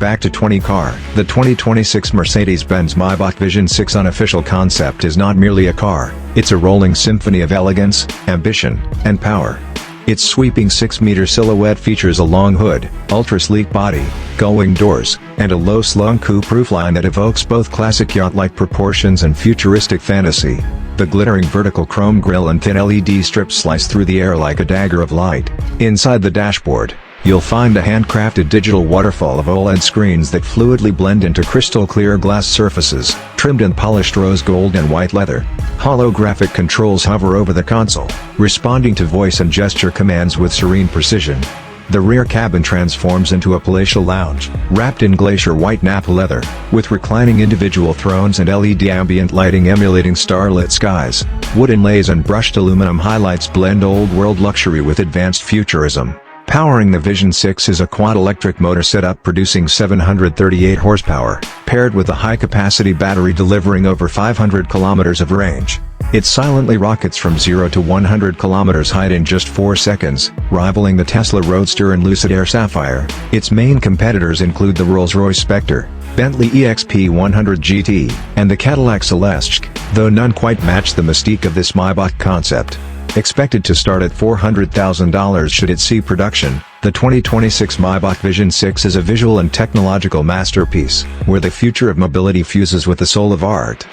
back to 20 car. The 2026 Mercedes-Benz Maybach Vision 6 Unofficial Concept is not merely a car, it's a rolling symphony of elegance, ambition, and power. Its sweeping 6-meter silhouette features a long hood, ultra-sleek body, gullwing doors, and a low-slung coupe roofline that evokes both classic yacht-like proportions and futuristic fantasy. The glittering vertical chrome grille and thin LED strips slice through the air like a dagger of light. Inside the dashboard, you'll find a handcrafted digital waterfall of OLED screens that fluidly blend into crystal-clear glass surfaces, trimmed in polished rose gold and white leather. Holographic controls hover over the console, responding to voice and gesture commands with serene precision. The rear cabin transforms into a palatial lounge, wrapped in glacier-white Nappa leather, with reclining individual thrones and LED ambient lighting emulating starlit skies. Wood inlays and brushed aluminum highlights blend old-world luxury with advanced futurism. Powering the Vision 6 is a quad-electric motor setup producing 738 horsepower, paired with a high-capacity battery delivering over 500 kilometers of range. It silently rockets from 0 to 100 kilometers height in just 4 seconds, rivaling the Tesla Roadster and Lucid Air Sapphire. Its main competitors include the Rolls-Royce Spectre, Bentley EXP100 GT, and the Cadillac Celestiq, though none quite match the mystique of this Maybach concept. Expected to start at $400,000 should it see production, the 2026 Maybach Vision 6 is a visual and technological masterpiece, where the future of mobility fuses with the soul of art.